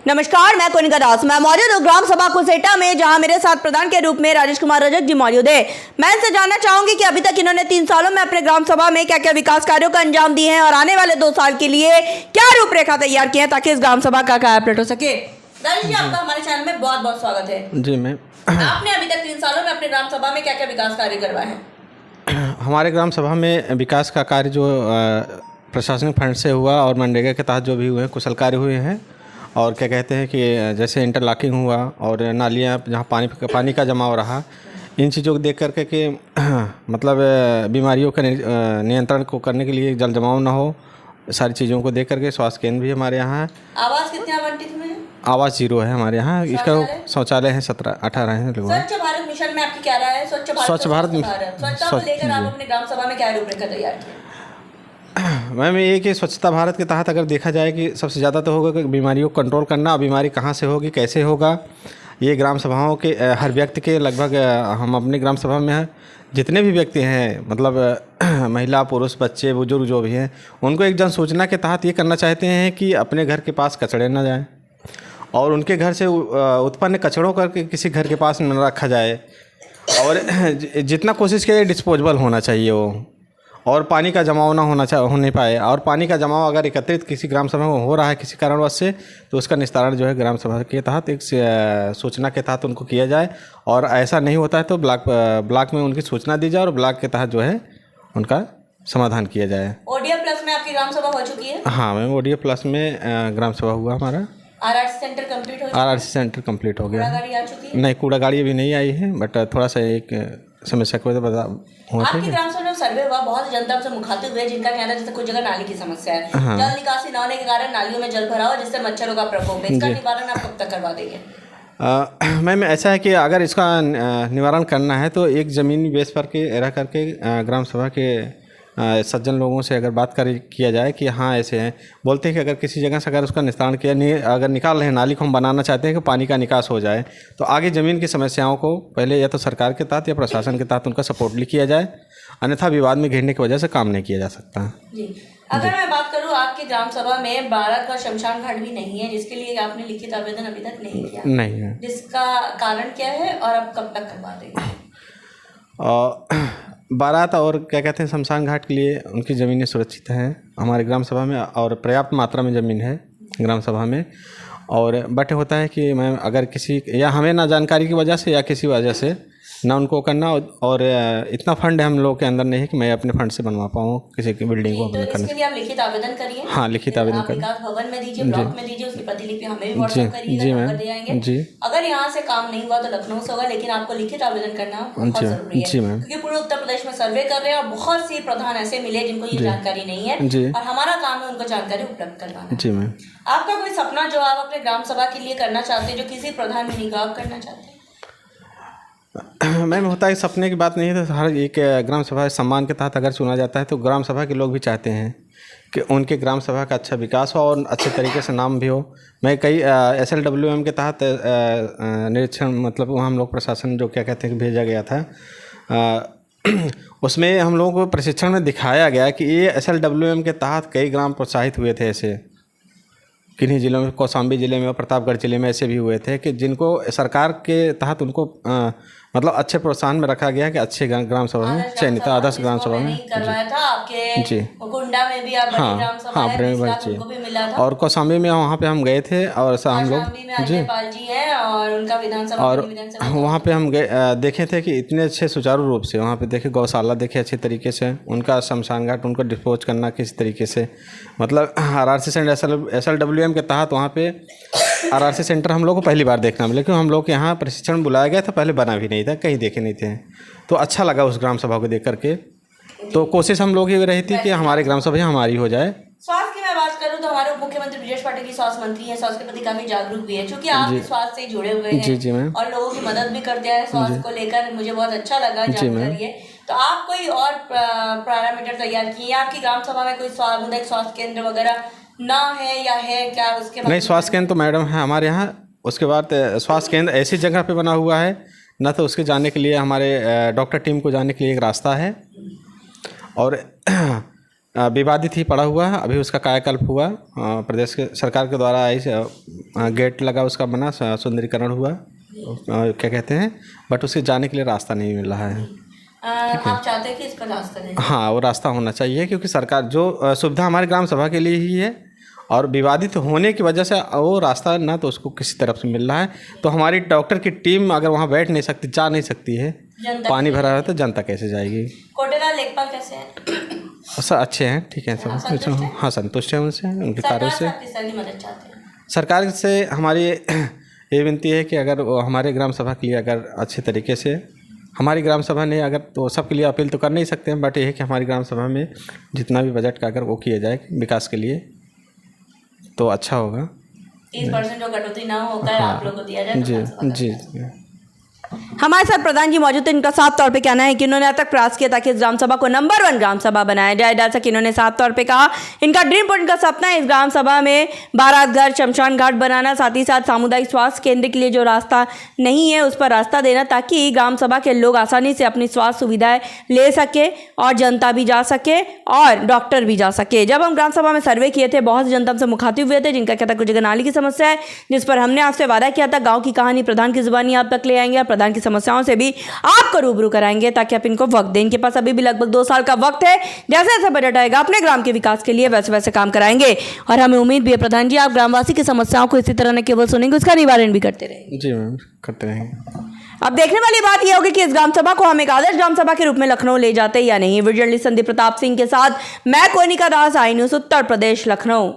नमस्कार, मैं कोनिका दास। मैं मौजूद हूँ ग्राम सभा कुसेटा में, जहां मेरे साथ प्रधान के रूप में राजेश कुमार रजक जी मौजूद है। मैं इनसे जानना चाहूंगी कि अभी तक इन्होंने 3 सालों में अपने ग्राम सभा में क्या क्या विकास कार्यों का अंजाम दिए हैं और आने वाले 2 साल के लिए क्या रूपरेखा तैयार की है ताकि इस ग्राम सभा का कायापलट हो सके। राजेश जी, आपका हमारे चैनल में बहुत बहुत स्वागत है। जी मैम, आपने अभी तक 3 सालों में अपने ग्राम सभा में क्या क्या विकास कार्य करवाए हैं? हमारे ग्राम सभा में विकास का कार्य जो प्रशासनिक फंड से हुआ और मनरेगा के तहत जो भी हुए हैं कुशल कार्य हुए हैं। और क्या कहते हैं कि जैसे इंटरलॉकिंग हुआ और नालियाँ जहाँ पानी का जमाव रहा, इन चीज़ों को देख करके कि मतलब बीमारियों का नियंत्रण को करने के लिए जल जमाव ना हो, सारी चीज़ों को देख करके स्वास्थ्य केंद्र भी हमारे यहाँ है। आवास कितने आवंटित हुए हैं? आवास 0 है हमारे यहाँ। इसका शौचालय है 17-18 हैं लोग। स्वच्छ भारत मिशन में आपकी क्या राय है? स्वच्छता को लेकर आप अपने ग्राम सभा में क्या रूपरेखा तैयार की? मैम, ये कि स्वच्छता भारत के तहत अगर देखा जाए कि सबसे ज़्यादा तो होगा कि बीमारियों को कंट्रोल करना। बीमारी कहाँ से होगी, कैसे होगा, ये ग्राम सभाओं के हर व्यक्ति के लगभग हम अपनी ग्राम सभा में जितने भी व्यक्ति हैं, मतलब महिला पुरुष बच्चे बुजुर्ग जो भी हैं, उनको एक जन सूचना के तहत ये करना चाहते हैं कि अपने घर के पास कचड़े न जाएं और उनके घर से उत्पन्न कचड़ों करके किसी घर के पास न रखा जाए। और जितना कोशिश किया डिस्पोजेबल होना चाहिए वो, और पानी का जमाव ना हो नहीं पाए। और पानी का जमाव अगर एकत्रित किसी ग्राम सभा में हो रहा है किसी कारणवश से, तो उसका निस्तारण जो है ग्राम सभा के तहत एक सूचना के तहत उनको किया जाए। और ऐसा नहीं होता है तो ब्लॉक में उनकी सूचना दी जाए और ब्लॉक के तहत जो है उनका समाधान किया जाए। ओडीएफ प्लस में आपकी ग्राम सभा हो चुकी है? हाँ मैम, ओडीएफ प्लस में ग्राम सभा हुआ हमारा। आरआरसी सेंटर कंप्लीट हो गया? आरआरसी सेंटर कंप्लीट हो गया। कूड़ा गाड़ी आ चुकी है? नहीं, कूड़ा गाड़ी अभी नहीं आई है, बट थोड़ा सा एक समस्या को बता। आपकी ग्राम सभा में सर्वे हुआ, बहुत जनता से मुखातिब हुए जिनका कहना है जैसे कुछ जगह नाली की समस्या है। हाँ। जल निकासी न होने के कारण नालियों में जल भरा हुआ जिससे मच्छरों का प्रकोप है। इसका निवारण आप कब तक करवा देंगे? मैम, ऐसा है कि अगर इसका निवारण करना है तो एक ज़मीनी बेस पर के रह करके ग्राम सभा के सज्जन लोगों से अगर बात किया जाए कि हाँ ऐसे हैं, बोलते हैं कि अगर किसी जगह से अगर उसका निस्तारण किया नहीं, अगर निकाल रहे हैं नाली को, हम बनाना चाहते हैं कि पानी का निकास हो जाए, तो आगे ज़मीन की समस्याओं को पहले या तो सरकार के तहत या प्रशासन के तहत उनका सपोर्ट भी किया जाए, अन्यथा विवाद में घिरने की वजह से काम नहीं किया जा सकता जी। अगर मैं बात करूँ आपकी ग्राम सभा में भारत का शमशान घाट भी नहीं है, जिसके लिए आपने लिखित आवेदन अभी तक नहीं किया? नहीं है। जिसका कारण क्या है और अब कब तक करवा देंगे? बारात और क्या कहते हैं शमशान घाट के लिए उनकी ज़मीनें सुरक्षित हैं हमारे ग्राम सभा में और पर्याप्त मात्रा में ज़मीन है ग्राम सभा में। और बट होता है कि मैम अगर किसी या हमें ना जानकारी की वजह से या किसी वजह से ना उनको करना, और इतना फंड है हम लोग के अंदर नहीं है कि मैं अपने फंड से बनवा पाऊँ किसी की बिल्डिंग को। तो इसके लिए आप लिखित आवेदन करिए। हाँ, लिखित आवेदन करिए। विकास भवन में दीजिए, ब्लॉक में दीजिए, उसकी प्रतिलिपि हमें भी व्हाट्सएप करिए, जी मैम, दे जाएंगे। जी, अगर यहाँ से काम नहीं हुआ तो लखनऊ से होगा, लेकिन आपको लिखित आवेदन करना बहुत जरूरी है। जी मैम, क्योंकि पूरे उत्तर प्रदेश में सर्वे कर रहे हैं और बहुत सी प्रधान ऐसे मिले जिनको ये जानकारी नहीं है, और हमारा काम है उनको जानकारी उपलब्ध करवाना। जी मैम, आपका कोई सपना जो आप अपने ग्राम सभा के लिए करना चाहते हैं, जो किसी प्रधान में निगाह करना चाहते हैं? मैम, होता है सपने की बात नहीं है, तो हर एक ग्राम सभा सम्मान के तहत अगर चुना जाता है तो ग्राम सभा के लोग भी चाहते हैं कि उनके ग्राम सभा का अच्छा विकास हो और अच्छे तरीके से नाम भी हो। मैं कई SLWM के तहत निरीक्षण, मतलब वहाँ हम लोग प्रशासन जो क्या कहते हैं कि भेजा गया था, उसमें हम लोगों को प्रशिक्षण में दिखाया गया कि ये SLWM के तहत कई ग्राम प्रोत्साहित हुए थे। ऐसे किन्हीं जिलों में, कौशाम्बी जिले में और प्रतापगढ़ जिले में ऐसे भी हुए थे कि जिनको सरकार के तहत उनको मतलब अच्छे प्रोत्साहन में रखा गया कि अच्छे ग्राम सभा में चयनित आदर्श ग्राम सभा में करवाया था। आपके जी कुंडा में भी आप बड़ी ग्राम सभा है, उनको भी मिला था। और कौशाम्बी में वहाँ पे हम गए थे और हम लोग जी है और उनका विधानसभा और वहाँ पे हम गए, देखे थे कि इतने अच्छे सुचारू रूप से वहाँ पे देखे, गौशाला देखे अच्छे तरीके से, उनका शमशान घाट उनको डिस्पोज करना किसी तरीके से, मतलब RRC सेंटर SLWM के तहत वहाँ पे RRC सेंटर हम लोग को पहली बार देखना मिला, क्योंकि हम लोग के यहाँ प्रशिक्षण बुलाया गया था, पहले बना भी नहीं था, कहीं देखे नहीं थे। तो अच्छा लगा उस ग्राम सभा को देख करके। तो कोशिश हम लोग ये रही थी कि हमारे ग्राम सभा हमारी हो जाए। स्वास्थ्य की मैं बात करूं तो हमारे उप मुख्यमंत्री ब्रजेश पाठक की स्वास्थ्य मंत्री हैं, स्वास्थ्य के प्रति काफी जागरूक भी है, क्योंकि आप स्वास्थ्य से जुड़े हुए हैं। जी मैम, और लोगों की मदद भी करते हैं स्वास्थ्य को लेकर। मुझे बहुत अच्छा लगा जानकारी है। तो आप कोई और पैरामीटर तैयार किए? आपकी ग्राम सभा में कोई सामुदायिक स्वास्थ्य केंद्र वगैरह ना है या है क्या? उसके नहीं, स्वास्थ्य केंद्र तो मैडम है हमारे यहाँ। उसके बाद स्वास्थ्य केंद्र ऐसी जगह पे बना हुआ है ना, तो उसके जाने के लिए हमारे डॉक्टर टीम को जाने के लिए एक रास्ता है। और विवादित ही पड़ा हुआ है। अभी उसका कायाकल्प हुआ, प्रदेश के सरकार के द्वारा आई गेट लगा, उसका बना, सुंदरीकरण हुआ, क्या कहते हैं, बट उसके जाने के लिए रास्ता नहीं मिल रहा है। आप चाहते हैं कि इस पर रास्ता दें? हाँ, वो रास्ता होना चाहिए, क्योंकि सरकार जो सुविधा हमारी ग्राम सभा के लिए ही है और विवादित होने की वजह से वो रास्ता ना तो उसको किसी तरफ से मिल रहा है। तो हमारी डॉक्टर की टीम अगर वहाँ बैठ नहीं सकती, जा नहीं सकती है, पानी भरा है तो जनता कैसे जाएगी? कोटेला लेखपाल कैसे हैं? सर अच्छे हैं, ठीक है सब। हाँ, संतुष्ट हैं उनसे, उनके कार्यों से। सरकार से हमारी ये विनती है कि अगर वो हमारे ग्राम सभा के लिए अगर अच्छे तरीके से, हमारी ग्राम सभा ने अगर, तो सबके लिए अपील तो कर नहीं सकते हैं, बट ये है कि हमारी ग्राम सभा में जितना भी बजट का अगर वो किया जाए विकास के लिए तो अच्छा होगा। 30% जो कटौती ना होकर आप लोग को दिया जाए। जी। हमारे साथ प्रधान जी मौजूद थे। इनका साफ तौर पे कहना है कि उन्होंने अब तक प्रयास किया ताकि इस ग्राम सभा को नंबर 1 ग्राम सभा बनाया जाए। जैसा कि इन्होंने साफ तौर पे कहा, इनका ड्रीम पॉइंट का सपना है इस ग्राम सभा में बारात घर, शमशान घाट बनाना, साथ ही साथ सामुदायिक स्वास्थ्य केंद्र के लिए जो रास्ता नहीं है उस पर रास्ता देना, ताकि ग्राम सभा के लोग आसानी से अपनी स्वास्थ्य सुविधाएं ले सके और जनता भी जा सके और डॉक्टर भी जा सके। जब हम ग्राम सभा में सर्वे किए थे, बहुत से जनता हमसे मुखातिब हुए थे, जिनका कहता कुछ जगह नाली की समस्या है, जिस पर हमने आपसे वादा किया था गाँव की कहानी प्रधान की जुबानी आप तक ले आएंगे और प्रधान की समस्याओं से भी आपको रूबरू कराएंगे, ताकि आप इनको वक्त दें। इनके पास अभी भी लगभग 2 साल का वक्त है। जैसे जैसे बजट आएगा अपने ग्राम के विकास के लिए वैसे वैसे काम कराएंगे। और हमें उम्मीद भी है प्रधान जी आप ग्रामवासी की समस्याओं को इसी तरह न केवल सुनेंगे, उसका निवारण भी करते रहेंगे। जी मैम, करते रहेंगे। अब देखने वाली बात यह होगी कि इस ग्राम सभा को हम एक आदर्श ग्राम सभा के रूप में लखनऊ ले जाते या नहीं। वीडियो जर्नलिस्ट संदीप प्रताप सिंह के साथ मैं कोनिका दास, आई न्यूज़ उत्तर प्रदेश, लखनऊ।